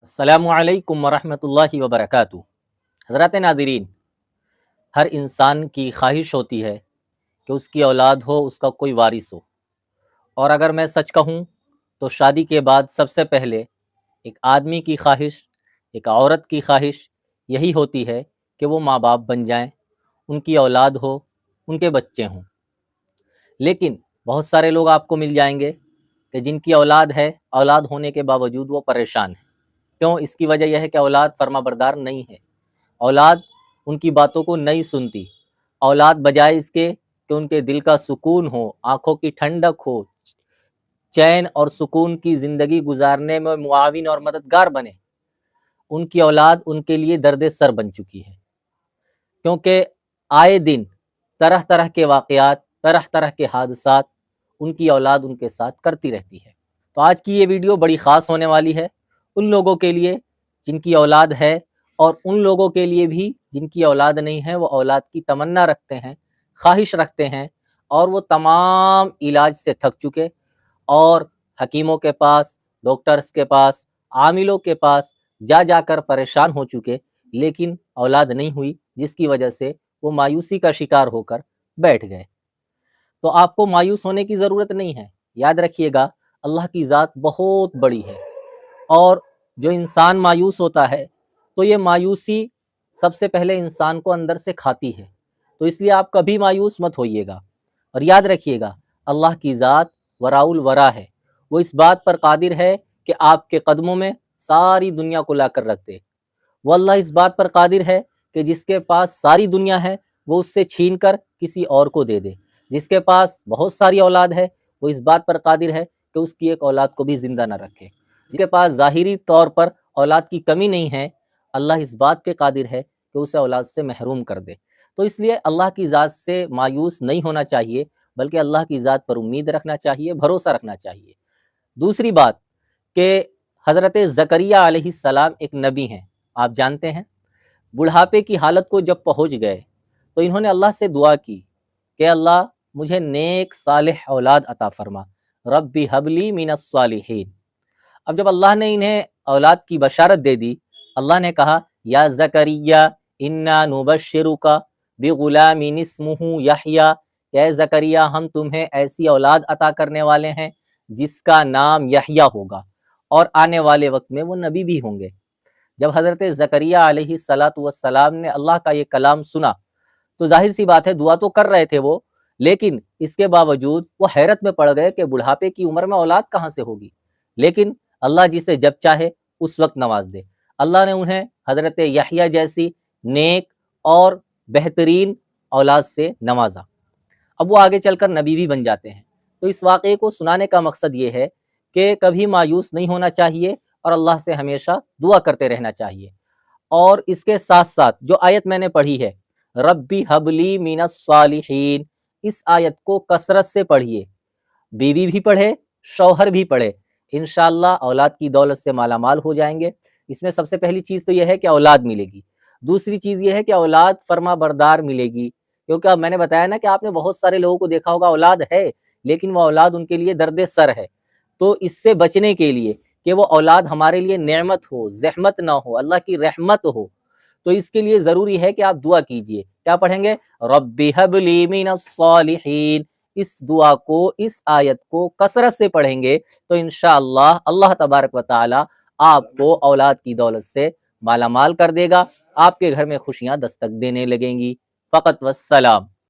अस्सलामु अलैकुम वरहमतुल्लाहि वबरकातुहू। हज़रात नाज़रीन, हर इंसान की ख्वाहिश होती है कि उसकी औलाद हो, उसका कोई वारिस हो। और अगर मैं सच कहूँ तो शादी के बाद सबसे पहले एक आदमी की ख्वाहिश, एक औरत की ख्वाहिश यही होती है कि वो माँ बाप बन जाएं, उनकी औलाद हो, उनके बच्चे हों। लेकिन बहुत सारे लोग आपको मिल जाएंगे कि जिनकी औलाद है, औलाद होने के बावजूद वो परेशान है। क्यों? इसकी वजह यह है कि औलाद फर्माबरदार नहीं है। औलाद उनकी बातों को नहीं सुनती। औलाद बजाय इसके कि उनके दिल का सुकून हो, आँखों की ठंडक हो, चैन और सुकून की ज़िंदगी गुजारने में मुआविन और मददगार बने, उनकी औलाद उनके लिए दर्द सर बन चुकी है। क्योंकि आए दिन तरह तरह के वाक़यात, तरह तरह के हादसात उनकी औलाद उनके साथ करती रहती है। तो आज की ये वीडियो बड़ी ख़ास होने वाली है उन लोगों के लिए जिनकी औलाद है, और उन लोगों के लिए भी जिनकी औलाद नहीं है, वो औलाद की तमन्ना रखते हैं, ख्वाहिश रखते हैं, और वो तमाम इलाज से थक चुके और हकीमों के पास, डॉक्टर्स के पास, आमिलों के पास जा जाकर परेशान हो चुके, लेकिन औलाद नहीं हुई, जिसकी वजह से वो मायूसी का शिकार होकर बैठ गए। तो आपको मायूस होने की ज़रूरत नहीं है। याद रखिएगा, अल्लाह की ज़ात बहुत बड़ी है, और जो इंसान मायूस होता है तो ये मायूसी सबसे पहले इंसान को अंदर से खाती है। तो इसलिए आप कभी मायूस मत होइएगा। और याद रखिएगा, अल्लाह की ज़ात वराउल वरा है। वो इस बात पर कादिर है कि आपके कदमों में सारी दुनिया को ला कर रख दे। वो अल्लाह इस बात पर कादिर है कि जिसके पास सारी दुनिया है वो उससे छीन कर किसी और को दे दे। जिसके पास बहुत सारी औलाद है वो इस बात पर कादिर है कि उसकी एक औलाद को भी ज़िंदा ना रखे। जिसके पास ज़ाहिरी तौर पर औलाद की कमी नहीं है, अल्लाह इस बात पे कादिर है कि उसे औलाद से महरूम कर दे। तो इसलिए अल्लाह की ज़ात से मायूस नहीं होना चाहिए, बल्कि अल्लाह की ज़ात पर उम्मीद रखना चाहिए, भरोसा रखना चाहिए। दूसरी बात कि हज़रत ज़करिया अलैहिस्सलाम एक नबी हैं, आप जानते हैं। बुढ़ापे की हालत को जब पहुँच गए तो इन्होंने अल्लाह से दुआ की कि अल्लाह मुझे नेक सालिह औलाद अता फरमा, रब्बी हबली मिनस सालिहीन। अब जब अल्लाह ने इन्हें औलाद की बशारत दे दी, अल्लाह ने कहा या ज़करिया इन्ना नुबश्शिरुका बिग़ुलामिन इस्मुहु यहया, या ज़करिया हम तुम्हें ऐसी औलाद अता करने वाले हैं जिसका नाम यहया होगा, और आने वाले वक्त में वो नबी भी होंगे। जब हज़रत ज़करिया अलैहिस्सलातु वस्सलाम ने अल्लाह का ये कलाम सुना तो ज़ाहिर सी बात है, दुआ तो कर रहे थे वो, लेकिन इसके बावजूद वो हैरत में पड़ गए कि बुढ़ापे की उम्र में औलाद कहाँ से होगी। लेकिन अल्लाह जिसे जब चाहे उस वक्त नवाज दे। अल्लाह ने उन्हें हज़रत यहया जैसी नेक और बेहतरीन औलाद से नवाजा। अब वो आगे चलकर नबी भी बन जाते हैं। तो इस वाक़े को सुनाने का मकसद ये है कि कभी मायूस नहीं होना चाहिए और अल्लाह से हमेशा दुआ करते रहना चाहिए। और इसके साथ-साथ जो आयत मैंने पढ़ी है, रब्बी हबली मिनस सालिहीन, इस आयत को कसरत से पढ़िए। बीवी भी पढ़े, शौहर भी पढ़े, इंशाअल्लाह औलाद की दौलत से मालामाल हो जाएंगे। इसमें सबसे पहली चीज़ तो यह है कि औलाद मिलेगी। दूसरी चीज़ यह है कि औलाद फर्माबरदार मिलेगी, क्योंकि अब मैंने बताया ना कि आपने बहुत सारे लोगों को देखा होगा, औलाद है लेकिन वो औलाद उनके लिए दर्द सर है। तो इससे बचने के लिए कि वो औलाद हमारे लिए नेमत हो, ज़हमत ना हो, अल्लाह की रहमत हो, तो इसके लिए ज़रूरी है कि आप दुआ कीजिए। क्या पढ़ेंगे? रब्बी हबली मिनस सालिहीन। इस दुआ को, इस आयत को कसरत से पढ़ेंगे तो इंशाअल्लाह अल्लाह तबारक व तआला आपको औलाद की दौलत से मालामाल कर देगा। आपके घर में खुशियाँ दस्तक देने लगेंगी। फ़क़त वस्सलाम।